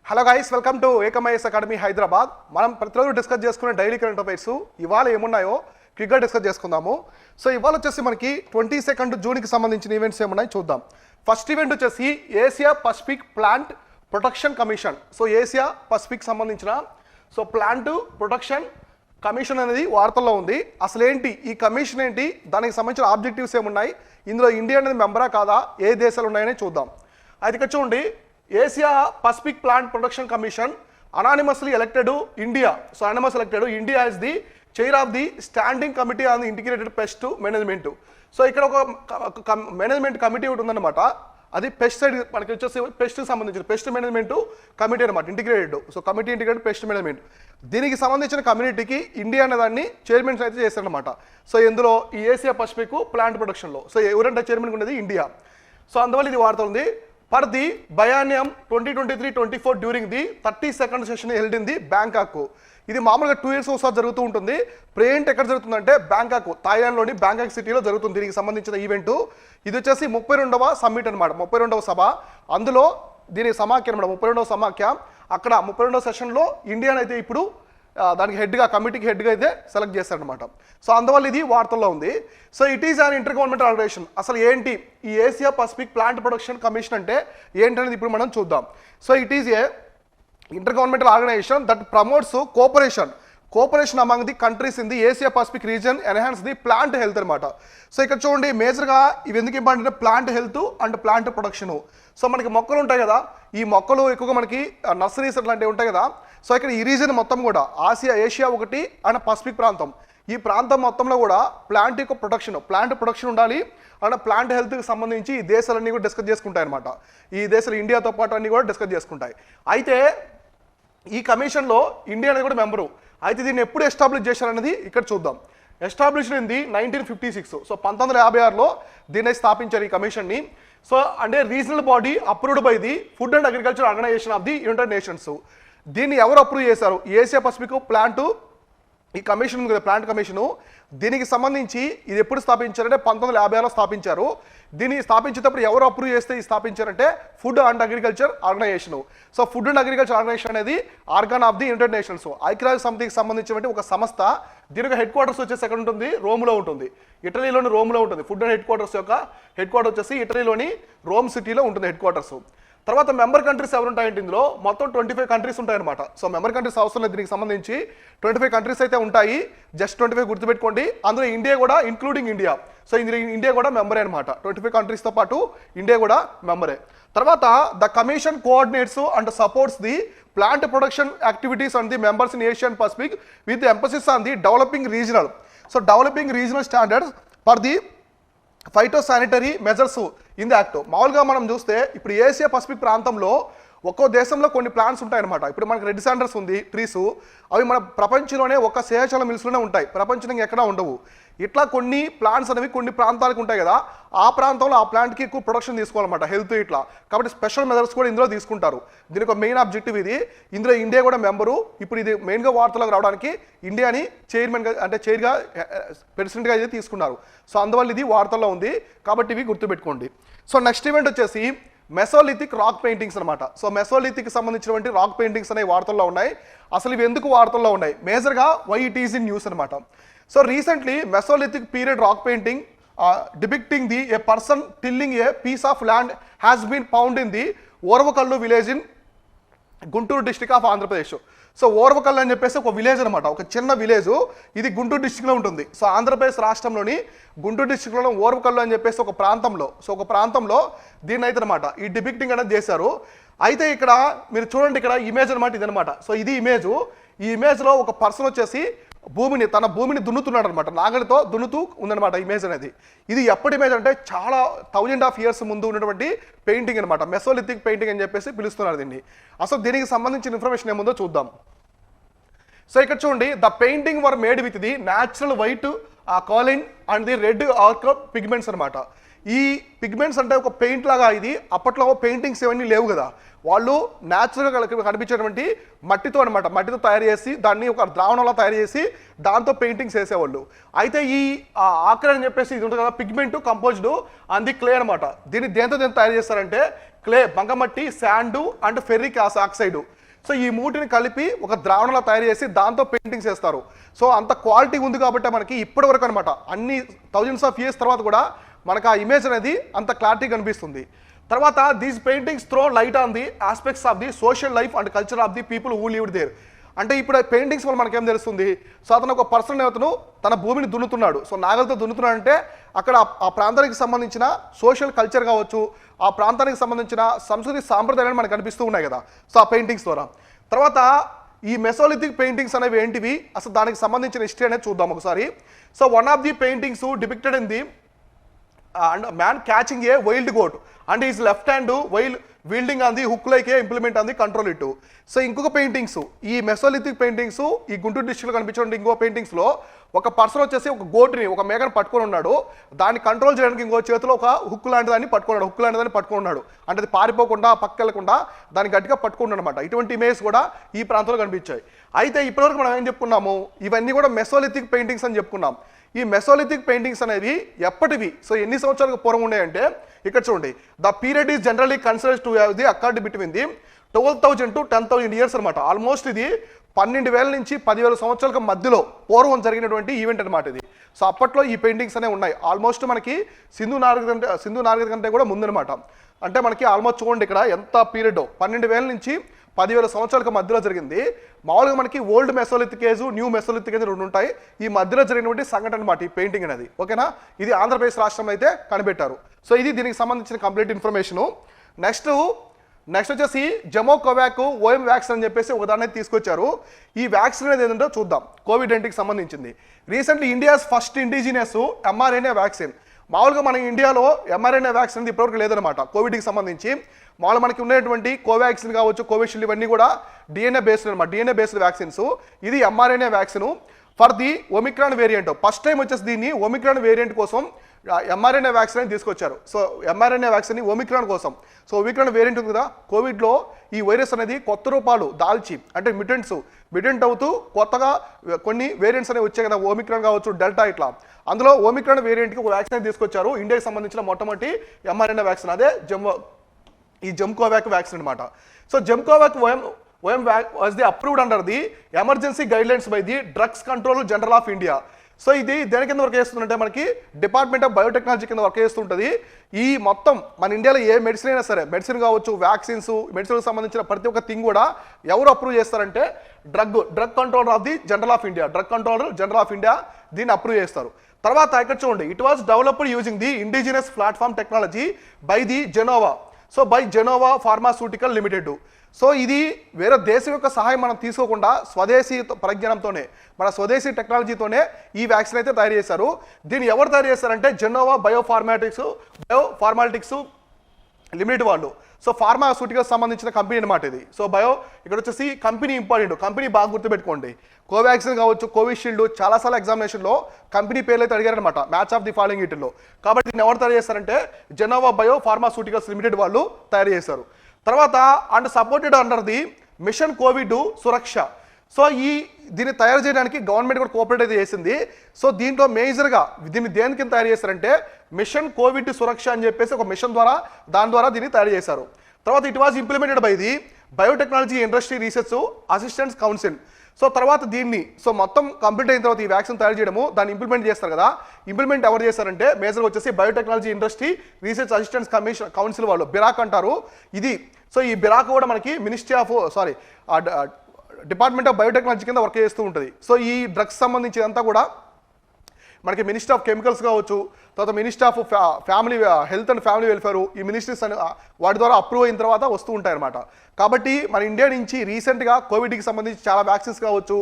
Hello guys, welcome to ఏకమైఎస్ academy Hyderabad. మనం ప్రతిరోజు డిస్కస్ చేసుకునే డైలీ కరెంట్ అఫైర్స్ ఇవాళ ఏమున్నాయో క్విక్గా డిస్కస్ చేసుకుందాము. సో ఇవాళ వచ్చేసి మనకి 22 జూన్కి సంబంధించిన ఈవెంట్స్ ఏమున్నాయి చూద్దాం. ఫస్ట్ ఈవెంట్ వచ్చేసి Asia Pacific plant protection commission. So Asia Pacific సంబంధించిన ప్లాంట్ ప్రొటెక్షన్ కమిషన్ అనేది వార్తల్లో ఉంది. అసలు ఏంటి ఈ కమిషన్, ఏంటి దానికి సంబంధించిన ఆబ్జెక్టివ్స్ ఏమున్నాయి, ఇందులో ఇండియా అనేది మెంబరా కాదా, ఏ దేశాలు ఉన్నాయని చూద్దాం. అయితే ఇక్కడ చూడండి, Asia Pacific plant protection commission unanimously elected India. So unanimous elected India as the chair of the standing committee on the integrated pest management. So ఇక్కడ ఒక మేనేజ్మెంట్ కమిటీ ఒకటి ఉందన్నమాట. అది పెస్టిసైడ్ మనకి వచ్చేసి పెస్ట్కి సంబంధించిన పెస్ట్ మేనేజ్మెంట్ కమిటీ అనమాట, integrated. So committee integrated pest management, దీనికి సంబంధించిన కమ్యూనిటీకి ఇండియా అనే దాన్ని చైర్మన్స్ అయితే చేశారనమాట. సో ఇందులో ఈ ఏషియా పసిఫిక్ ప్లాంట్ ప్రొటెక్షన్లో సో ఎవరంటే చైర్మన్ ఉండేది ఇండియా. సో అందువల్ల ఇది వార్త ఉంది. For the biennium 2023-24 during the 32nd session held in the Bangkok. ఇది మామూలుగా 2 years ఒకసారి జరుగుతూ ఉంటుంది. ప్రేంట్ ఎక్కడ జరుగుతుందంటే బ్యాంకాక్, థాయిలాండ్లోని బ్యాంకాక్ సిటీలో జరుగుతుంది దీనికి సంబంధించిన ఈవెంట్. ఇది వచ్చేసి 32వ సమ్మిట్ అనమాట, 32వ సభ. అందులో దీనికి సమాఖ్య అనమాట, 32వ సమాఖ్య. అక్కడ 32వ సెషన్లో ఇండియాని అయితే ఇప్పుడు దానికి హెడ్గా, కమిటీకి హెడ్గా అయితే సెలెక్ట్ చేశారనమాట. సో అందువల్ల ఇది వార్తల్లో ఉంది. So it is an intergovernmental organization. అసలు ఏంటి ఈ Asia Pacific plant protection Commission అంటే ఏంటనేది ఇప్పుడు మనం చూద్దాం. So it is a intergovernmental organization that promotes cooperation among the countries in the Asia Pacific region, enhance the plant health అనమాట. So ఇక్కడ చూడండి, మేజర్గా ఇవి ఎందుకు ఇంపార్టెంట్ అంటే plant health and plant protection. So మనకి మొక్కలు ఉంటాయి కదా, ఈ మొక్కలు ఎక్కువగా మనకి నర్సరీస్ అట్లాంటివి ఉంటాయి కదా. సో ఇక్కడ ఈ రీజన్ మొత్తం కూడా ఏషియా ఒకటి అండ్ పసిఫిక్ ప్రాంతం, ఈ ప్రాంతం మొత్తంలో కూడా ప్లాంట్ యొక్క ప్లాంట్ ప్రొటెక్షన్ ఉండాలి అండ్ ప్లాంట్ హెల్త్కి సంబంధించి ఈ దేశాలన్నీ కూడా డిస్కస్ చేసుకుంటాయి అనమాట. ఈ దేశాలు ఇండియాతో పాటు అన్నీ కూడా డిస్కస్ చేసుకుంటాయి. అయితే ఈ కమిషన్లో ఇండియా అనేది కూడా మెంబరు. అయితే దీన్ని ఎప్పుడు ఎస్టాబ్లిష్ చేశారనేది ఇక్కడ చూద్దాం. ఎస్టాబ్లిష్ అయింది 1956. సో 1956లో దీన్ని స్థాపించారు ఈ కమిషన్ని. సో అంటే regional body approved by the Food and agriculture Organization of the United Nations. దీన్ని ఎవరు అప్రూవ్ చేశారు? ఏషియా పసిఫిక్ ప్లాంట్ ఈ కమిషన్ ఉంది కదా, ప్లాంట్ కమిషను. దీనికి సంబంధించి ఇది ఎప్పుడు స్థాపించారంటే 1956లో స్థాపించారు. దీన్ని స్థాపించేటప్పుడు ఎవరు అప్రూవ్ చేస్తే స్థాపించారంటే food and agriculture organisation. So food and agriculture organisation అనేది organ of the United Nations, ఐక్యరాజ్య సమితికి సంబంధించినటువంటి ఒక సంస్థ. దీనికి హెడ్ క్వార్టర్స్ వచ్చేసి ఎక్కడ ఉంటుంది? రోమ్లో ఉంటుంది, ఇటలీలోని రోమ్లో ఉంటుంది. ఫుడ్ అండ్ హెడ్ క్వార్టర్స్ యొక్క హెడ్ క్వార్టర్ వచ్చేసి ఇటలీలోని రోమ్ సిటీలో ఉంటుంది హెడ్ క్వార్టర్స్. తర్వాత మెంబర్ కంట్రీస్ ఎవరు ఉంటాయంటే ఇందులో మొత్తం 25 కంట్రీస్ ఉంటాయన్నమాట. సో మెంబర్ కంట్రీస్ అవసరం లేదు, దీనికి సంబంధించి 25 కంట్రీస్ అయితే ఉంటాయి. జస్ట్ 25 గుర్తుపెట్టుకోండి. అందులో ఇండియా కూడా ఇంక్లూడింగ్ ఇండియా. సో ఇందులో ఇండియా కూడా మెంబరే అనమాట. 25 కంట్రీస్తో పాటు ఇండియా కూడా మెంబరే. తర్వాత the commission coordinates and supports the plant production activities and the members in Asian Pacific with emphasis on the developing regional. So developing regional standards for the phytosanitary measures in the act. మామూలుగా మనం చూస్తే ఇప్పుడు Asia Pacific ప్రాంతంలో ఒక్కో దేశంలో కొన్ని plants ఉంటాయన్నమాట. ఇప్పుడు మనకి రెడ్ శాండర్స్ ఉంది ట్రీస్, అవి మన ప్రపంచంలోనే ఒక శేషాల మిల్స్లోనే ఉంటాయి, ప్రపంచంలో ఎక్కడా ఉండవు. ఇట్లా కొన్ని ప్లాంట్స్ అనేవి కొన్ని ప్రాంతాలకు ఉంటాయి కదా, ఆ ప్రాంతంలో ఆ ప్లాంట్కి ఎక్కువ ప్రొడక్షన్ తీసుకోవాలన్నమాట, హెల్త్ ఇట్లా. కాబట్టి స్పెషల్ మెజర్స్ కూడా ఇందులో తీసుకుంటారు. దీనికి ఒక మెయిన్ ఆబ్జెక్టివ్ ఇది. ఇందులో ఇండియా కూడా మెంబరు. ఇప్పుడు ఇది మెయిన్గా వార్తలకు రావడానికి ఇండియాని చైర్మన్గా అంటే చైర్గా ప్రెసిడెంట్గా అయితే తీసుకున్నారు. సో అందువల్ల ఇది వార్తల్లో ఉంది, కాబట్టి ఇవి గుర్తుపెట్టుకోండి. సో నెక్స్ట్ ఈవెంట్ వచ్చేసి మెసోలిథిక్ రాక్ పెయింటింగ్స్ అనమాట. సో మెసోలిథిక్ సంబంధించినటువంటి రాక్ పెయింటింగ్స్ అనేవి వార్తల్లో ఉన్నాయి. అసలు ఇవి ఎందుకు వార్తల్లో ఉన్నాయి? మేజర్గా why it is in news అనమాట. So recently mesolithic period rock painting depicting the a person tilling a piece of land has been found in the Orvakallu village in Guntur district of Andhra Pradesh. So Orvakallu అని చెప్పేసి ఒక విలేజ్ అనమాట, ఒక చిన్న village. ఇది గుంటూరు డిస్ట్రిక్ట్లో ఉంటుంది. సో ఆంధ్రప్రదేశ్ రాష్ట్రంలోని గుంటూరు డిస్ట్రిక్ట్లో ఓర్వకల్లు అని చెప్పేసి ఒక ప్రాంతంలో దీన్ని అయితే అనమాట ఈ డిపిక్టింగ్ అనేది చేశారు. అయితే ఇక్కడ మీరు చూడండి, ఇక్కడ ఇమేజ్ అనమాట ఇది అనమాట. సో ఇది ఇమేజ్. ఈ ఇమేజ్లో ఒక పర్సన్ వచ్చేసి తన భూమిని దున్నుతున్నాడు అనమాట, నాగలితో దున్నుతూ ఉందన్నమాట ఇమేజ్ అనేది. ఇది ఎప్పటి ఇమేజ్ అంటే చాలా 1000 years ముందు ఉన్నటువంటి పెయింటింగ్ అనమాట, మెసోలిథిక్ పెయింటింగ్ అని చెప్పేసి పిలుస్తున్నారు దీన్ని. అసలు దీనికి సంబంధించిన ఇన్ఫర్మేషన్ ఏముందో చూద్దాం. సో ఇక్కడ చూడండి, the painting were made with the natural white కాలిన్ and the red arc pigments అనమాట. ఈ పిగ్మెంట్స్ అంటే ఒక పెయింట్ లాగా. ఇది అప్పట్లో పెయింటింగ్స్ ఇవన్నీ లేవు కదా, వాళ్ళు న్యాచురల్గా కనిపించేటువంటి మట్టితో తయారు చేసి దాన్ని ఒక ద్రావణంలో తయారు చేసి దాంతో పెయింటింగ్స్ వేసేవాళ్ళు. అయితే ఈ ఆక్ర అని చెప్పేసి ఇది ఉంటుంది కదా, pigment composed on the clay అనమాట. దీన్ని దేంతో తయారు చేస్తారంటే క్లే బంగమట్టి, sand and ferric oxide. So ఈ మూటిని కలిపి ఒక ద్రావణంలో తయారు చేసి దాంతో పెయింటింగ్స్ వేస్తారు. సో అంత క్వాలిటీ ఉంది కాబట్టి మనకి ఇప్పటి వరకు అనమాట అన్ని థౌజండ్స్ ఆఫ్ ఇయర్స్ తర్వాత కూడా మనకు ఆ ఇమేజ్ అనేది అంత క్లారిటీ కనిపిస్తుంది. తర్వాత these paintings throw light on the aspects of the social life and culture of the people who lived there. అంటే ఇప్పుడు పెయింటింగ్స్ వల్ల మనకేం తెలుస్తుంది, సో అతను ఒక పర్సన్ అతను తన భూమిని దున్నుతున్నాడు. సో నాగలతో దున్నుతున్నాడు అంటే అక్కడ ఆ ప్రాంతానికి సంబంధించిన సోషల్ కల్చర్ కావచ్చు, ఆ ప్రాంతానికి సంబంధించిన సంస్కృతి సాంప్రదాయాలు మనకు కనిపిస్తూ ఉన్నాయి కదా, సో ఆ పెయింటింగ్స్ ద్వారా. తర్వాత ఈ మెసోలిథిక్ పెయింటింగ్స్ అనేవి ఏంటివి, అసలు దానికి సంబంధించిన హిస్టరీ అనేది చూద్దాం ఒకసారి. So one of the paintings depicted in the and man catching a wild goat and is left hand while wielding on the hook like a implement on the control it. So ఇంకొక paintings ఈ Mesolithic paintings ఈ గుంటూరు డిస్ట్రిక్ట్లో కనిపించే ఇంకో పెయింటింగ్స్లో ఒక person వచ్చేసి ఒక గోటుని ఒక మేకను పట్టుకొని ఉన్నాడు. దాన్ని కంట్రోల్ చేయడానికి ఇంకో చేతిలో ఒక హుక్ లాంటి దాన్ని పట్టుకున్నాడు. హుక్ లాంటి దాన్ని పట్టుకుని ఉన్నాడు అంటే అది పారిపోకుండా పక్కెళ్ళకుండా దాన్ని గట్టిగా పట్టుకున్నాడు అనమాట. ఇటువంటి ఇమేజ్ కూడా ఈ ప్రాంతంలో కనిపించాయి. అయితే ఇప్పటివరకు మనం ఏం చెప్పుకున్నాము, ఇవన్నీ కూడా మెసోలిథిక్ పెయింటింగ్స్ అని చెప్పుకున్నాం. ఈ మెసోలిథిక్ పెయింటింగ్స్ అనేవి ఎప్పటివి, సో ఎన్ని సంవత్సరాలకు పూర్వం ఉన్నాయంటే ఇక్కడ చూడండి, the period is generally considered to have the accord between the 12,000 to 10,000 years అనమాట. ఆల్మోస్ట్ ఇది 12,000 నుంచి 10,000 సంవత్సరాల మధ్యలో పూర్వం జరిగినటువంటి ఈవెంట్ అనమాట ఇది. సో అప్పట్లో ఈ పెయింటింగ్స్ అనేవి ఉన్నాయి. ఆల్మోస్ట్ మనకి సింధు నాగరికత కంటే కూడా ముందనమాట. అంటే మనకి ఆల్మోస్ట్ చూడండి ఇక్కడ ఎంత పీరియడ్ 12,000 నుంచి 10,000 సంవత్సరాలకు మధ్యలో జరిగింది. మామూలుగా మనకి old Mesolithic age, new Mesolithic age రెండు ఉంటాయి. ఈ మధ్యలో జరిగినటువంటి సంఘటన అనమాట ఈ పెయింటింగ్ అనేది. ఓకేనా, ఇది ఆంధ్రప్రదేశ్ రాష్ట్రంలో అయితే కనిపెట్టారు. సో ఇది దీనికి సంబంధించిన కంప్లీట్ ఇన్ఫర్మేషను. నెక్స్ట్ వచ్చేసి జెమోకోవాక్ ఓఎం వ్యాక్సిన్ అని చెప్పేసి ఒక దాన్ని తీసుకొచ్చారు. ఈ వ్యాక్సిన్ అనేది ఏంటంటే చూద్దాం. కోవిడ్-19కి సంబంధించింది. Recently India's first indigenous mRNA vaccine. మామూలుగా మన ఇండియాలో ఎంఆర్ఎన్ఏ వ్యాక్సిన్ అనేది ఇప్పటివరకు లేదనమాట కోవిడ్కి సంబంధించి. మామూలు మనకి ఉన్నటువంటి కోవాక్సిన్ కావచ్చు, కోవిషీల్డ్ ఇవన్నీ కూడా డిఎన్ఏ బేస్డ్ అనమాట, డిఎన్ఏ బేస్డ్ వ్యాక్సిన్స్. ఇది mRNA vaccine for the Omicron variant. First time వచ్చేసి దీన్ని ఒమిక్రాన్ వేరియంట్ కోసం ఎంఆర్ఎన్ఏ వ్యాక్సిన్ అని తీసుకొచ్చారు. సో ఎంఆర్ఎన్ఏ వ్యాక్సిన్ ఒమిక్రాన్ కోసం. సో ఒమిక్రాన్ వేరియంట్ ఉంది కదా, కోవిడ్లో ఈ వైరస్ అనేది కొత్త రూపాలు దాల్చి అంటే మిటెంట్ అవుతూ కొత్తగా కొన్ని వేరియంట్స్ అనేవి వచ్చాయి కదా, ఒమిక్రాన్ కావచ్చు, డెల్టా ఇట్లా. అందులో ఒమిక్రాన్ వేరియంట్కి ఒక వ్యాక్సిన్ తీసుకొచ్చారు. ఇండియాకి సంబంధించిన మొట్టమొదటి ఎంఆర్ఎన్ఏ వ్యాక్సిన్ అదే జెమ్కోవాక్ వ్యాక్సిన్ అనమాట. So Gemcovac OM was the approved under the emergency guidelines by the drugs control general of India. So ఇది దేని కింద వర్క్ చేస్తుందంటే మనకి డిపార్ట్మెంట్ ఆఫ్ బయోటెక్నాలజీ కింద వర్క్ చేస్తుంటుంది. ఈ మొత్తం మన ఇండియాలో ఏ మెడిసిన్ అయినా సరే, మెడిసిన్ కావచ్చు, వ్యాక్సిన్స్, మెడిసిన్కి సంబంధించిన ప్రతి ఒక్క థింగ్ కూడా ఎవరు అప్రూవ్ చేస్తారంటే drug controller of the general of India, drug controller general of India దీన్ని అప్రూవ్ చేస్తారు. తర్వాత ఇక్కడ చూడండి, it was developed using the indigenous platform technology by the Genova. So by Genova pharmaceutical limited. So ఇది వేరే దేశం యొక్క సహాయం మనం తీసుకోకుండా స్వదేశీ పరిజ్ఞానంతోనే, మన స్వదేశీ టెక్నాలజీతోనే ఈ వ్యాక్సిన్ అయితే తయారు చేశారు. దీన్ని ఎవరు తయారు చేశారంటే జెనోవా బయోఫార్మాలిటిక్స్ లిమిటెడ్ వాళ్ళు. సో ఫార్మాస్యూటికల్స్ సంబంధించిన కంపెనీ అనమాట ఇది. సో ఇక్కడ వచ్చేసి కంపెనీ ఇంపార్టెంట్, కంపెనీ బాగా గుర్తుపెట్టుకోండి. కోవాక్సిన్ కావచ్చు, కోవిషీల్డ్ చాలాసార్లు ఎగ్జామినేషన్లో కంపెనీ పేర్లు అయితే అడిగారనమాట, మ్యాచ్ ఆఫ్ ది ఫాలోయింగ్ వీటిల్లో. కాబట్టి దీన్ని ఎవరు తయారు చేస్తారంటే జెనోవా బయోఫార్మాస్యూటికల్స్ లిమిటెడ్ వాళ్ళు తయారు చేశారు. తర్వాత and supported under the Mission COVID Suraksha. So దీన్ని తయారు చేయడానికి గవర్నమెంట్ కూడా కోఆపరేట్ అయితే చేసింది. సో దీంట్లో మేజర్గా దీన్ని దేని కింద తయారు చేశారంటే మిషన్ కోవిడ్ సురక్ష అని చెప్పేసి ఒక మిషన్ దాని ద్వారా దీన్ని తయారు చేశారు. తర్వాత it was implemented by the biotechnology industry research assistants council. So తర్వాత దీన్ని మొత్తం కంప్లీట్ అయిన తర్వాత ఈ వ్యాక్సిన్ తయారు చేయడము, దాన్ని ఇంప్లిమెంట్ చేస్తారు కదా, ఇంప్లిమెంట్ ఎవరు చేస్తారంటే మేజర్గా వచ్చేసి biotechnology industry research assistants council వాళ్ళు, బిరాక్ అంటారు ఇది. సో ఈ బిరాక్ కూడా మనకి డిపార్ట్మెంట్ ఆఫ్ బయోటెక్నాలజీ కింద వర్క్ చేస్తూ ఉంటుంది. సో ఈ డ్రగ్స్ సంబంధించినంతా కూడా మనకి మినిస్ట్రీ ఆఫ్ కెమికల్స్ కావచ్చు, తర్వాత ministry of health and family welfare, ఈ మినిస్ట్రీస్ వాటి ద్వారా అప్రూవ్ అయిన తర్వాత వస్తూ ఉంటాయి అన్నమాట. కాబట్టి మన ఇండియా నుంచి రీసెంట్గా కోవిడ్కి సంబంధించి చాలా వ్యాక్సిన్స్ కావచ్చు,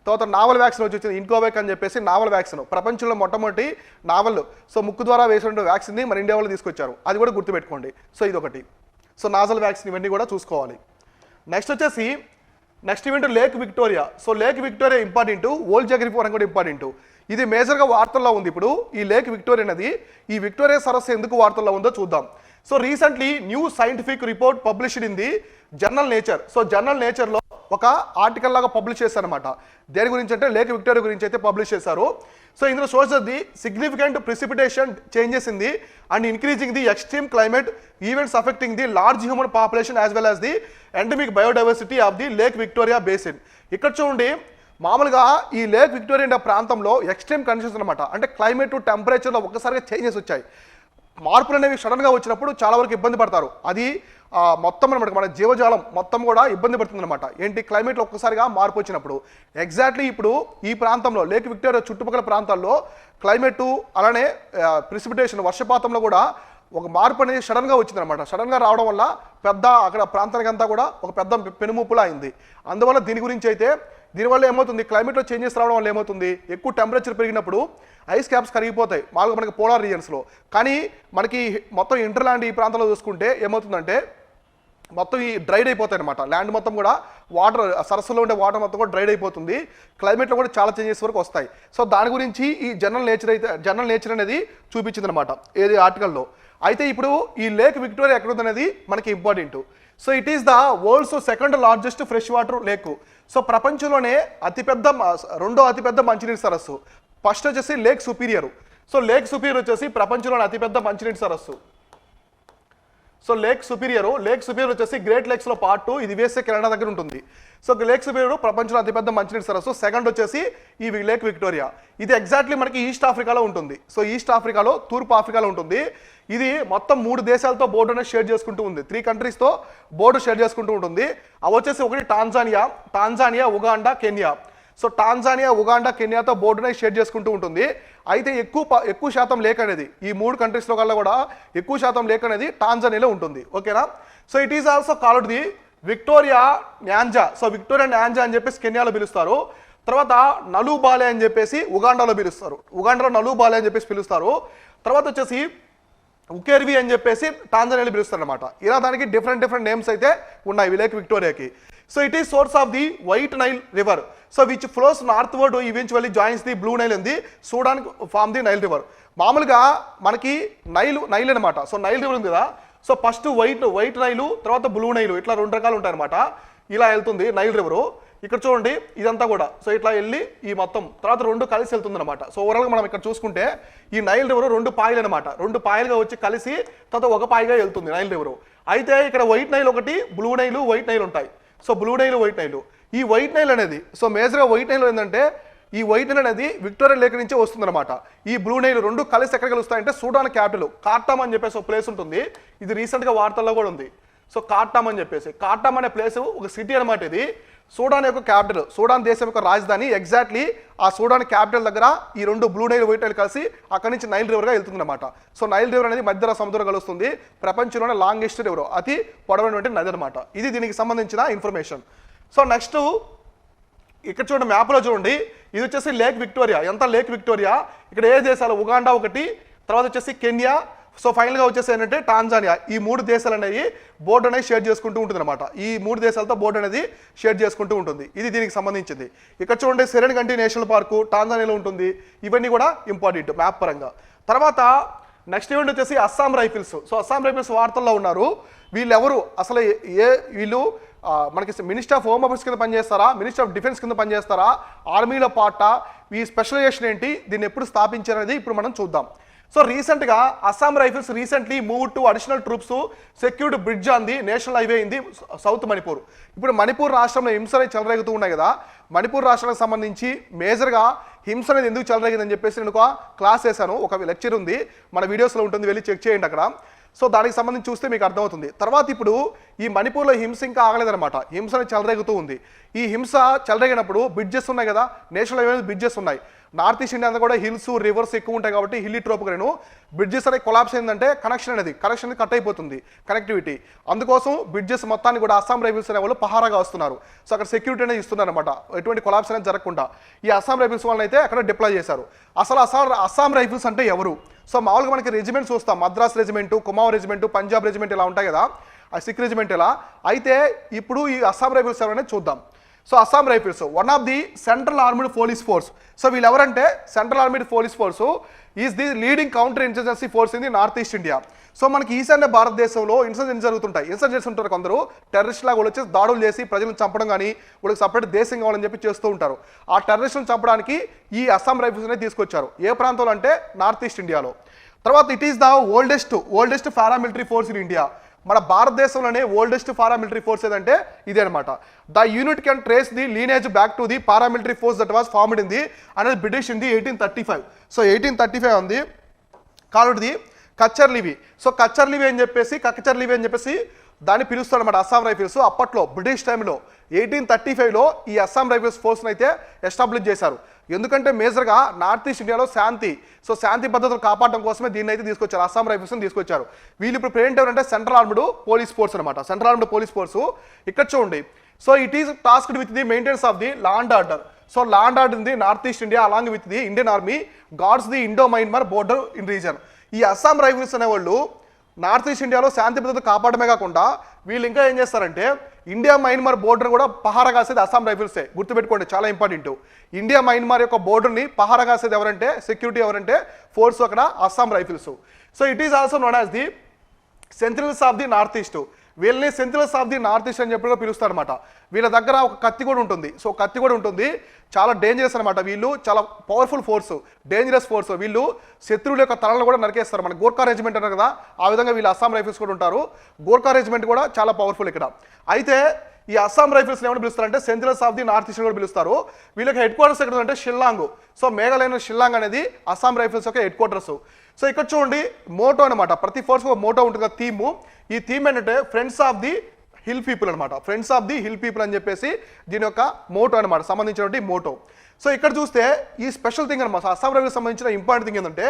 తర్వాత నావల్ వ్యాక్సిన్ వచ్చింది ఇన్కోవాక్ అని చెప్పేసి నావల్ వ్యాక్సిన్, ప్రపంచంలో మొట్టమొదటి నావల్ ముక్కు ద్వారా వేసిన వ్యాక్సిన్ని మన ఇండియా వాళ్ళు తీసుకొచ్చారు, అది కూడా గుర్తుపెట్టుకోండి. సో ఇదొకటి. సో నాజల్ వ్యాక్సిన్ ఇవన్నీ కూడా చూసుకోవాలి. Next event lake Victoria. So lake Victoria important, old geography పరంగా కూడా ఇంపార్టెంట్. ఇది మేజర్గా వార్తల్లో ఉంది ఇప్పుడు. ఈ లేక్ విక్టోరియా అనేది, ఈ విక్టోరియా సరస్సు ఎందుకు వార్తల్లో ఉందో చూద్దాం. So recently new scientific report published in the journal nature. So journal నేచర్లో ఒక ఆర్టికల్ లాగా పబ్లిష్ చేశారనమాట. దేని గురించి అంటే లేక్ విక్టోరియా గురించి అయితే పబ్లిష్ చేశారు. సో ఇందులో shows the significant precipitation changes in the and increasing the extreme climate events affecting the large human population as well as the endemic biodiversity of the lake Victoria basin. ఇక్కడ చూడండి, మామూలుగా ఈ lake Victoria ప్రాంతంలో extreme conditions అనమాట. అంటే climate టెంపరేచర్లో ఒక్కసారిగా changes వచ్చాయి. మార్పులు అనేవి సడన్గా వచ్చినప్పుడు చాలా వరకు ఇబ్బంది పడతారు. అది మొత్తం అనమాట మన జీవజాలం మొత్తం కూడా ఇబ్బంది పడుతుంది అనమాట. ఏంటి, క్లైమేట్లో ఒక్కసారిగా మార్పు వచ్చినప్పుడు. ఎగ్జాక్ట్లీ ఇప్పుడు ఈ ప్రాంతంలో లేక్ విక్టోరియా చుట్టుపక్కల ప్రాంతాల్లో క్లైమేటు అలానే ప్రిసిపిటేషన్ వర్షపాతంలో కూడా ఒక మార్పు అనేది సడన్గా వచ్చిందనమాట. సడన్గా రావడం వల్ల పెద్ద అక్కడ ప్రాంతానికి అంతా కూడా ఒక పెద్ద పెనుముప్పులా అయింది. అందువల్ల దీనివల్ల ఏమవుతుంది, క్లైమేట్లో చేంజెస్ రావడం వల్ల ఏమవుతుంది, ఎక్కువ టెంపరేచర్ పెరిగినప్పుడు ఐస్ క్యాప్స్ కరిగిపోతాయి మామూలుగా మనకి పోలార్ రీజియన్స్లో. కానీ మనకి మొత్తం ఇంటర్లాండ్ ఈ ప్రాంతంలో చూసుకుంటే ఏమవుతుందంటే మొత్తం ఈ డ్రైడ్ అయిపోతాయి అనమాట. ల్యాండ్ మొత్తం కూడా వాటర్, సరస్సులో ఉండే వాటర్ మొత్తం కూడా డ్రైడ్ అయిపోతుంది. క్లైమేట్లో కూడా చాలా చేంజెస్ వరకు వస్తాయి. సో దాని గురించి ఈ జనరల్ నేచర్ అనేది చూపించింది అనమాట ఏది ఆర్టికల్లో. అయితే ఇప్పుడు ఈ లేక్ విక్టోరియా ఎక్కడుందనేది మనకి important. So it is the world's second largest fresh water lake. So ప్రపంచంలోనే రెండో అతిపెద్ద మంచినీటి సరస్సు. ఫస్ట్ వచ్చేసి lake superior. So lake superior వచ్చేసి ప్రపంచంలోని అతిపెద్ద మంచినీటి సరస్సు. సో లేక్ సుపీరియర్ వచ్చేసి గ్రేట్ లేక్స్లో పార్ట్ 2. ఇది యుఎస్ఏ కెనడా దగ్గర ఉంటుంది. సో లేక్ సుపీరియర్ ప్రపంచంలో అతిపెద్ద మంచినీటి సరస్సు. సెకండ్ వచ్చేసి ఈ లేక్ విక్టోరియా. ఇది ఎగ్జాక్ట్లీ మనకి ఈస్ట్ ఆఫ్రికాలో ఉంటుంది. సో ఈస్ట్ ఆఫ్రికాలో, తూర్పు ఆఫ్రికాలో ఉంటుంది. ఇది మొత్తం 3 దేశాలతో బోర్డు అనేది షేర్ చేసుకుంటూ ఉంది. 3 కంట్రీస్తో బోర్డు షేర్ చేసుకుంటూ ఉంటుంది. అవి వచ్చేసి ఒకటి Tanzania, Uganda, Kenya. So Tanzania, Uganda, కెన్యాతో బోర్డు అనేది షేర్ చేసుకుంటూ ఉంటుంది. అయితే ఎక్కువ శాతం లేక్ అనేది ఈ 3 కంట్రీస్లో కల్లా కూడా ఎక్కువ శాతం లేక్ అనేది టాంజానియాలో ఉంటుంది. ఓకేనా. So it is also called the Victoria Nyanza. So Victoria Nyanza అని చెప్పేసి కెన్యాలో పిలుస్తారు. తర్వాత నలుబాలే అని చెప్పేసి ఉగాండాలో పిలుస్తారు. ఉగాండాలో నలుబాలే అని చెప్పేసి పిలుస్తారు. తర్వాత వచ్చేసి ఉకేర్వి అని చెప్పేసి టాంజానియాలో పిలుస్తారు అనమాట. ఇలా దానికి డిఫరెంట్ నేమ్స్ అయితే ఉన్నాయి లేక్ విక్టోరియాకి. So it is source of the White Nile river. So which flows northward eventually joins the Blue Nile in the Sudan form the Nile river. మామూలుగా మనకి నైల్ అనమాట. సో నైల్ రివర్ ఉంది కదా. So first White Nile, తర్వాత Blue Nile, ఇట్లా 2 రకాలు ఉంటాయి అనమాట. ఇలా వెళ్తుంది నైల్ రివరు. ఇక్కడ చూడండి ఇదంతా కూడా. సో ఇట్లా వెళ్ళి ఈ మొత్తం తర్వాత 2 కలిసి వెళ్తుంది అనమాట. సో ఓవరాల్గా మనం ఇక్కడ చూసుకుంటే ఈ నైల్ రివర్ 2 పాయలు అనమాట. 2 పాయలుగా వచ్చి కలిసి తర్వాత ఒక పాయగా వెళ్తుంది నైల్ రివరు. అయితే ఇక్కడ వైట్ నైల్ ఒకటి, బ్లూ నైలు, వైట్ నైల్ ఉంటాయి. So Blue Nile, White Nile. ఈ వైట్ నైల్ అనేది, సో మేజర్గా వైట్ నైల్ ఏంటంటే ఈ వైట్ నైల్ అనేది విక్టోరియా లేక్ నుంచే వస్తుందన్నమాట. ఈ బ్లూ నైల్ 2 కలిసి ఎక్కడ కలుస్తాయంటే సూడాన్ క్యాపిటల్ కార్టామ్ అని చెప్పేసి ఒక ప్లేస్ ఉంటుంది. ఇది రీసెంట్గా వార్తల్లో కూడా ఉంది. సో కార్టామ్ అని చెప్పేసి, కార్టామ్ అనే ప్లేస్ ఒక సిటీ అనమాట. ఇది సూడాన్ యొక్క క్యాపిటల్, సూడాన్ దేశం యొక్క రాజధాని. ఎగ్జాక్ట్లీ ఆ సూడాన్ క్యాపిటల్ దగ్గర ఈ 2 బ్లూ నైల్, వైట్ నైల్ కలిసి అక్కడి నుంచి నైల్ రివర్గా వెళ్తుంది అనమాట. సో నైల్ రివర్ అనేది మధ్య సముద్రం కలుస్తుంది. ప్రపంచంలోనే లాంగెస్ట్ రివర్, అతి పొడవైనటువంటి నది అనమాట. ఇది దీనికి సంబంధించిన ఇన్ఫర్మేషన్. సో నెక్స్ట్ ఇక్కడ చూడండి, మ్యాప్లో చూడండి, ఇది వచ్చేసి లేక్ విక్టోరియా. ఎంత లేక్ విక్టోరియా. ఇక్కడ ఏ దేశాలు, ఉగాండా ఒకటి, తర్వాత వచ్చేసి కెన్యా, సో ఫైనల్గా వచ్చేసి ఏంటంటే టాంజానియా. ఈ 3 దేశాలు అనేవి బోర్డు అనేది షేర్ చేసుకుంటూ ఉంటుంది అనమాట. ఈ 3 దేశాలతో బోర్డు అనేది షేర్ చేసుకుంటూ ఉంటుంది. ఇది దీనికి సంబంధించింది. ఇక్కడ చూడండి సెరెన్గంటి నేషనల్ పార్కు టాంజానియాలో ఉంటుంది. ఇవన్నీ కూడా ఇంపార్టెంట్ మ్యాప్ పరంగా. తర్వాత నెక్స్ట్ ఈవెంట్ వచ్చేసి Assam Rifles. So Assam rifles వార్తల్లో ఉన్నారు. వీళ్ళెవరు అసలు, వీళ్ళు మనకి మినిస్టర్ ఆఫ్ హోమ్ ఆఫీస్ కింద పనిచేస్తారా, మినిస్టర్ ఆఫ్ డిఫెన్స్ కింద పనిచేస్తారా, ఆర్మీలో పార్టా, ఈ స్పెషలైజేషన్ ఏంటి, దీన్ని ఎప్పుడు స్థాపించారనేది ఇప్పుడు మనం చూద్దాం. సో రీసెంట్గా Assam rifles recently move to additional troops secured bridge on the national highway in the south Manipur. ఇప్పుడు మణిపూర్ రాష్ట్రంలో హింసలు చెలరేగుతూ ఉన్నాయి కదా. మణిపూర్ రాష్ట్రానికి సంబంధించి మేజర్గా హింస అనేది ఎందుకు చెలరేగిందని చెప్పేసి నేను ఒక క్లాస్ చేశాను, ఒక లెక్చర్ ఉంది, మన వీడియోస్లో ఉంటుంది, వెళ్ళి చెక్ చేయండి అక్కడ. సో దానికి సంబంధించి చూస్తే మీకు అర్థమవుతుంది. తర్వాత ఇప్పుడు ఈ మణిపూర్లో హింస ఇంకా ఆగలేదన్నమాట. హింస అనేది చెలరేగుతూ ఉంది. ఈ హింస చెలరేగినప్పుడు బ్రిడ్జెస్ ఉన్నాయి కదా, నేషనల్ హైవే బ్రిడ్జెస్ ఉన్నాయి. నార్త్ ఈస్ట్ ఇండియా అంతా కూడా హిల్స్, రివర్స్ ఎక్కువ ఉంటాయి కాబట్టి హిల్లీ ట్రోపులను బ్రిడ్జెస్ అనేది కొలాప్స్ అయిందంటే కనెక్షన్ అనేది కట్ అయిపోతుంది, కనెక్టివిటీ. అందుకోసం బ్రిడ్జెస్ మొత్తాన్ని కూడా అస్సాం రైఫిల్స్ అనే వాళ్ళు పహారాగా వస్తున్నారు. సో అక్కడ సెక్యూరిటీ అనేది ఇస్తున్నారు అనమాట, ఎటువంటి కొలాప్స్ అనేది జరగకుండా. ఈ అస్సాం రైఫిల్స్ వాళ్ళని అయితే అక్కడ డిప్లాయ్ చేశారు. అసలు అస్సాం రైఫిల్స్ అంటే ఎవరు? సో మామూలుగా మనకి రెజిమెంట్స్ చూస్తాం, Madras regiment, Kumaon regiment, Punjab regiment ఇలా ఉంటాయి కదా, ఆ సిక్ రెజిమెంట్ ఇలా. అయితే ఇప్పుడు ఈ అస్సాం రైఫిల్స్ ఎవరనేది చూద్దాం. So Assam rifles one of the central armed police force. So వీళ్ళు ఎవరంటే central armed police force is the leading counter insurgency force in the north east India. So మనకి ఈశాన్య భారతదేశంలో ఇన్సర్జెన్స్ జరుగుతుంటాయి. ఇన్సర్జెన్స్ ఉంటారు కొందరు టెర్రరిస్ట్ లాగా వచ్చేసి దాడులు చేసి ప్రజలను చంపడం కానీ వాళ్ళకి సపరేట్ దేశం కావాలని చెప్పి చేస్తూ ఉంటారు. ఆ టెర్రరిస్టులను చంపడానికి ఈ అస్సాం రైఫిల్స్ అనేది తీసుకొచ్చారు. ఏ ప్రాంతంలో అంటే నార్త్ ఈస్ట్ ఇండియాలో. తర్వాత it is the oldest paramilitary force in India. మన భారతదేశంలోనే ఓల్డెస్ట్ పారామిలిటరీ ఫోర్స్ ఏదంటే ఇదే అనమాట. The unit can trace the lineage back to the paramilitary force that was formed in the అనేది బ్రిటిష్ ఇన్ ది 1835. సో 1835 ఉంది called the Cachar levy. So Cachar levy అని చెప్పేసి దాన్ని పిలుస్తాడు అనమాట అస్సాం రైఫిల్స్. అప్పట్లో బ్రిటిష్ టైంలో 1835లో ఈ అస్సాం రైఫిల్స్ ఫోర్స్ని అయితే ఎస్టాబ్లిష్ చేశారు. ఎందుకంటే మేజర్గా నార్త్ ఈస్ట్ ఇండియాలో శాంతి భద్రతలు కాపాడడం కోసమే దీన్ని అయితే తీసుకొచ్చారు, అస్సాం రైఫిల్స్ని తీసుకొచ్చారు. వీళ్ళు ఇప్పుడు ప్రెజెంట్ ఎవరంటే సెంట్రల్ ఆర్మ్డ్ పోలీస్ ఫోర్స్ అనమాట. సెంట్రల్ ఆర్మ్డ్ పోలీస్ ఫోర్స్ ఇక్కడ చూడండి. So it is tasked with the maintenance of the law and order. So law and order in the north east India along with the Indian army guards the Indo Myanmar border in reason. ఈ Assam rifles అనేవాళ్ళు north east ఇండియాలో శాంతి భద్రత కాపాడమే కాకుండా వీళ్ళు ఇంకా ఏం చేస్తారంటే India Myanmar border కూడా పహారా కాసేది అస్సాం రైఫిల్సే. గుర్తుపెట్టుకోండి, చాలా ఇంపార్టెంట్. ఇండియా మయన్మార్ యొక్క బోర్డర్ని పహారా కాసేది ఎవరంటే సెక్యూరిటీ ఎవరంటే ఫోర్స్ అక్కడ Assam Rifles. So it is also known as the centrals of the north east. వీళ్ళని centrals of the north east అని చెప్పి పిలుస్తారు అనమాట. వీళ్ళ దగ్గర ఒక కత్తి కూడా ఉంటుంది. చాలా డేంజరస్ అనమాట. వీళ్ళు చాలా పవర్ఫుల్ ఫోర్స్, డేంజరస్ ఫోర్స్. వీళ్ళు శత్రువుల యొక్క తలలను కూడా నరికేస్తారు. మన గోర్ఖా రెజిమెంట్ అన్నారు కదా, ఆ విధంగా వీళ్ళు అస్సాం రైఫిల్స్ కూడా ఉంటారు. గోర్ఖా రెజిమెంట్ కూడా చాలా పవర్ఫుల్ ఇక్కడ. అయితే ఈ అస్సాం రైఫిల్స్ ఏమైనా పిలుస్తారంటే centrals of the north east కూడా పిలుస్తారు. వీళ్ళకి హెడ్ క్వార్టర్స్ ఎక్కడ అంటే షిల్లాంగ్. సో మేఘాలయ షిల్లాంగ్ అనేది అస్సాం రైఫిల్స్ యొక్క హెడ్ క్వార్టర్స్. సో ఇక్కడ చూడండి మోటో అనమాట. ప్రతి ఫోర్స్ ఒక మోటో ఉంటుంది కదా, థీమ్. ఈ థీమ్ ఏంటంటే friends of the hill people అనమాట. Friends of the hill people అని చెప్పేసి దీని యొక్క మోటో అనమాట, సంబంధించినటువంటి మోటో. సో ఇక్కడ చూస్తే ఈ స్పెషల్ థింగ్ అనమాట అస్సాం రైఫిల్స్ సంబంధించిన ఇంపార్టెంట్ థింగ్ ఏంటంటే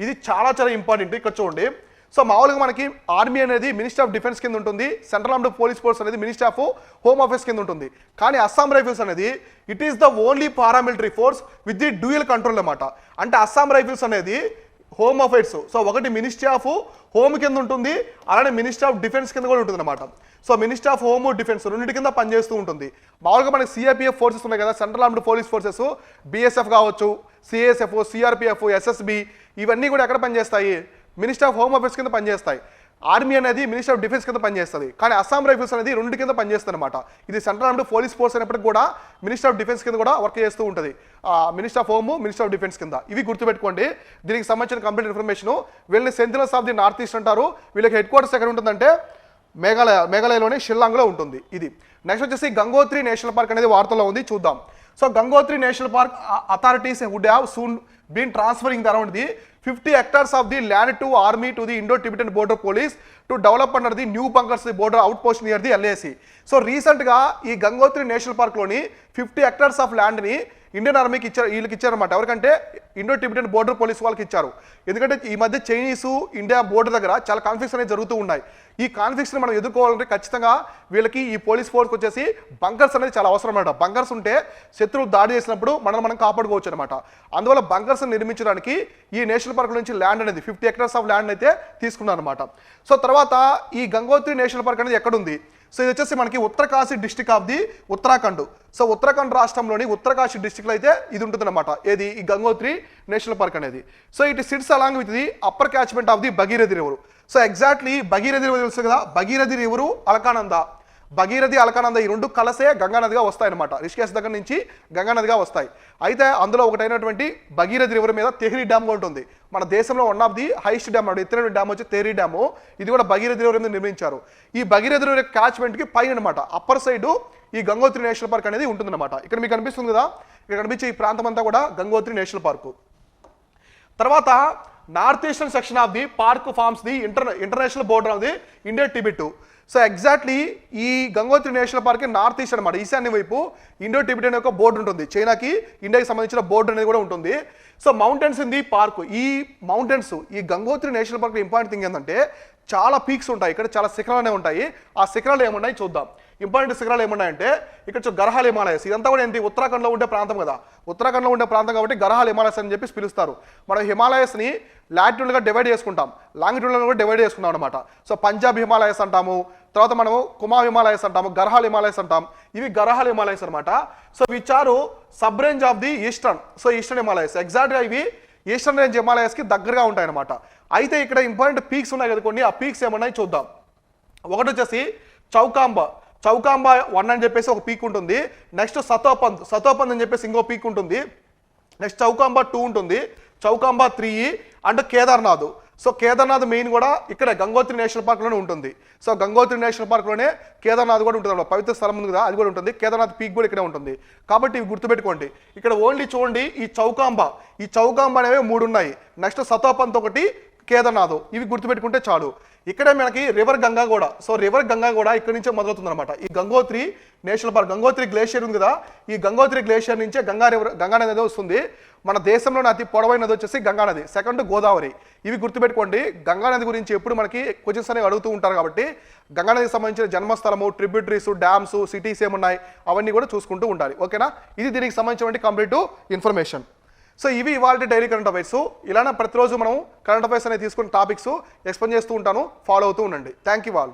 ఇది చాలా ఇంపార్టెంట్. ఇక్కడ చూడండి. సో మామూలుగా మనకి ఆర్మీ అనేది మినిస్ట్రీ ఆఫ్ డిఫెన్స్ కింద ఉంటుంది, సెంట్రల్ ఆర్మ్డ్ పోలీస్ ఫోర్స్ అనేది మినిస్ట్రీ ఆఫ్ హోమ్ ఆఫీస్ కింద ఉంటుంది. కానీ అస్సాం రైఫిల్స్ అనేది it is the only paramilitary force with the dual control అనమాట. అంటే అస్సాం రైఫిల్స్ అనేది హోమ్ అఫైర్స్. సో ఒకటి మినిస్ట్రీ ఆఫ్ హోమ్ కింద ఉంటుంది, అలానే మినిస్ట్రీ ఆఫ్ డిఫెన్స్ కింద కూడా ఉంటుంది అనమాట. So ministry of home defence రెండింటి కింద పనిచేస్తూ ఉంటుంది. మామూలుగా మనకి సిఆర్పిఎఫ్ ఫోర్సెస్ ఉన్నాయి కదా, central armed police forces, BSF కావచ్చు, సిఎస్ఎఫ్, సిఆర్పిఎఫ్, ఎస్ఎస్బి, ఇవన్నీ కూడా ఎక్కడ పనిచేస్తాయి? మినిస్ట్రీ ఆఫ్ హోమ్ అఫైర్స్ కింద పనిచేస్తాయి. ఆర్మీ అనేది మినిస్ట్రీ ఆఫ్ డిఫెన్స్ కింద పనిచేస్తుంది. కానీ అస్సాం రైఫిల్స్ అనేది రెండు కింద పనిచేస్తుంది అనమాట. ఇది సెంట్రల్ ఆర్మ్డ్ పోలీస్ ఫోర్స్ అయినప్పటికీ కూడా మినిస్ట్రీ ఆఫ్ డిఫెన్స్ కింద కూడా వర్క్ చేస్తూ ఉంటుంది. Ministry of home, ministry of defence కింద. ఇవి గుర్తుపెట్టుకోండి. దీనికి సంబంధించిన కంప్లీట్ ఇన్ఫర్మేషన్. వీళ్ళని centrals of the north east అంటారు. వీళ్ళకి హెడ్ క్వార్టర్స్ ఎక్కడ ఉంటుందంటే మేఘాలయలోని షిల్లాంగ్లో ఉంటుంది. ఇది నెక్స్ట్ వచ్చేసి గంగోత్రి నేషనల్ పార్క్ అనేది వార్తల్లో ఉంది, చూద్దాం. So Gangotri national Park authorities would have soon been transferring around the 50 hectares of the land to army to the Indo-Tibetan border police to develop under the new bunkers border outpost near the LAC. So recent గా ఈ Gangotri national park లోని 50 hectares of land ని Indian ఆర్మీకి ఇచ్చారు, వీళ్ళకి ఇచ్చారన్నమాట. ఎవరికంటే Indo Tibetan border police వాళ్ళకి ఇచ్చారు. ఎందుకంటే ఈ మధ్య చైనీసు ఇండియా బోర్డర్ దగ్గర చాలా కాన్ఫ్లిక్ట్స్ అనేవి జరుగుతూ ఉన్నాయి. ఈ కాన్ఫ్లిక్ట్స్ని మనం ఎదుర్కోవాలంటే ఖచ్చితంగా వీళ్ళకి ఈ పోలీస్ ఫోర్స్కి వచ్చేసి బంకర్స్ అనేది చాలా అవసరం అనమాట. బంకర్స్ ఉంటే శత్రువులు దాడి చేసినప్పుడు మనం కాపాడుకోవచ్చు అనమాట. అందువల్ల బంకర్స్ నిర్మించడానికి ఈ నేషనల్ పార్క్ నుంచి ల్యాండ్ అనేది 50 hectares ఆఫ్ ల్యాండ్ అయితే తీసుకున్నారు అనమాట. సో తర్వాత ఈ గంగోత్రి నేషనల్ పార్క్ అనేది ఎక్కడుంది? సో ఇది వచ్చేసి మనకి Uttarkashi district of the Uttarakhand. So Uttarakhand రాష్ట్రంలోని ఉత్తరకాశీ డిస్ట్రిక్ట్లో అయితే ఇది ఉంటుందన్నమాట. ఏది ఈ గంగోత్రి నేషనల్ పార్క్ అనేది. So it sits along with the upper catchment of the Bhagirathi river. So exactly Bhagirathi river తెలుసు కదా, భగీరథి రివరు అలకానంద, భగీరథి అలకానంద ఈ రెండు కలిసే గంగానదిగా వస్తాయి అనమాట. రిషికేశ్ దగ్గర నుంచి గంగానదిగా వస్తాయి. అయితే అందులో ఒకటైనటువంటి భగీరథి రివర్ మీద తెహ్రీ డ్యామ్ ఉంటుంది. మన దేశంలో one of the highest dam అన్నమాట. ఎత్తైన డ్యామ్ వచ్చి తెహ్రీ డ్యాము. ఇది కూడా భగీరథి రివర్ మీద నిర్మించారు. ఈ భగీరథి రివర్ క్యాచ్మెంట్కి పైన అనమాట అప్పర్ సైడ్ ఈ గంగోత్రి నేషనల్ పార్క్ అనేది ఉంటుందన్నమాట. ఇక్కడ మీకు కనిపిస్తుంది కదా, ఇక్కడ కనిపించే ఈ ప్రాంతం అంతా కూడా గంగోత్రి నేషనల్ పార్కు. తర్వాత north eastern section of the park forms the international border of the India Tibet. So exactly ఈ Gangotri national park north east అనమాట, ఈశాన్య వైపు ఇండో టిబెటన్ యొక్క బోర్డు ఉంటుంది. చైనాకి ఇండియాకి సంబంధించిన బోర్డు అనేది కూడా ఉంటుంది. So mountains in the park, ఈ మౌంటైన్స్ ఈ Gangotri national park important thing ఏంటంటే చాలా పీక్స్ ఉంటాయి, ఇక్కడ చాలా శిఖరాలు ఉంటాయి. ఆ శిఖరాలు ఏమున్నాయి చూద్దాం. ఇంపార్టెంట్ శిఖరాలు ఏమున్నాయంటే ఇక్కడ గర్హాల్ హిమాలయస్, ఇదంతా కూడా ఏంటి ఉత్తరాఖండ్లో ఉండే ప్రాంతం కదా, ఉత్తరాఖండ్లో ఉండే ప్రాంతం కాబట్టి గర్హాల్ హిమాలయస్ అని చెప్పి పిలుస్తారు. మనం హిమాలయస్ని లాటిట్యూడ్గా డివైడ్ చేసుకుంటాం, లాంగిట్యూడ్లో కూడా డివైడ్ చేసుకుంటాం అనమాట. సో పంజాబ్ హిమాలయస్ అంటాము, తర్వాత మనం కుమా హిమాలయస్ అంటాము, గర్హాల్ హిమాలయస్ అంటాం. ఇవి గర్హాల్ హిమాలయస్ అనమాట. So which are sub range of the eastern, so eastern Himalayas. ఎగ్జాక్ట్గా ఇవి ఈస్టర్న్ రేంజ్ హిమాలయస్కి దగ్గరగా ఉంటాయన్నమాట. అయితే ఇక్కడ ఇంపార్టెంట్ పీక్స్ ఉన్నాయి కదా కొన్ని, ఆ పీక్స్ ఏమన్నాయి చూద్దాం. ఒకటి వచ్చేసి చౌకాంబ 1 అని చెప్పేసి ఒక పీక్ ఉంటుంది. నెక్స్ట్ సతోపంత్ అని చెప్పేసి ఇంకో పీక్ ఉంటుంది. నెక్స్ట్ చౌకాంబ 2 ఉంటుంది, Chaukhamba 3 and Kedarnath. So Kedarnath main కూడా ఇక్కడ గంగోత్రి నేషనల్ పార్క్లోనే ఉంటుంది. సో గంగోత్రి నేషనల్ పార్క్లోనే కేదార్నాథ్ కూడా ఉంటుంది, పవిత్ర స్థలం ఉంది కదా, అది కూడా ఉంటుంది. కేదార్నాథ్ పీక్ కూడా ఇక్కడే ఉంటుంది. కాబట్టి ఇవి గుర్తుపెట్టుకోండి. ఇక్కడ ఓన్లీ చూడండి ఈ చౌకాంబ అనేవి 3 ఉన్నాయి. నెక్స్ట్ సతోపంత్ ఒకటి, కేదార్నాథ్, ఇవి గుర్తుపెట్టుకుంటే చాలు. ఇక్కడే మనకి రివర్ గంగా కూడా. సో రివర్ గంగా కూడా ఇక్కడ నుంచే మొదలవుతుంది అనమాట. ఈ Gangotri national park, Gangotri glacier ఉంది కదా, ఈ గంగోత్రి గ్లేషియర్ నుంచే గంగా నది వస్తుంది. మన దేశంలోనే అతి పొడవైన నది వచ్చేసి గంగా నది, సెకండ్ గోదావరి. ఇవి గుర్తుపెట్టుకోండి. గంగా నది గురించి ఎప్పుడు మనకి క్వశ్చన్స్ అనేవి అడుగుతూ ఉంటారు కాబట్టి గంగా నదికి సంబంధించిన జన్మస్థలము, ట్రిబ్యూటరీస్, డ్యామ్స్, సిటీస్ ఏమున్నాయి అవన్నీ కూడా చూసుకుంటూ ఉండాలి. ఓకేనా, ఇది దీనికి సంబంధించిన కంప్లీట్ ఇన్ఫర్మేషన్. సో ఇవి ఇవాళ డైలీ కరెంట్ అఫైర్స్. ఇలానే ప్రతిరోజు మనం కరెంట్ అఫైర్స్ అనేది తీసుకుని టాపిక్స్ ఎక్స్ప్లెయిన్ చేస్తూ ఉంటాను, ఫాలో అవుతూ ఉండండి. Thank you all.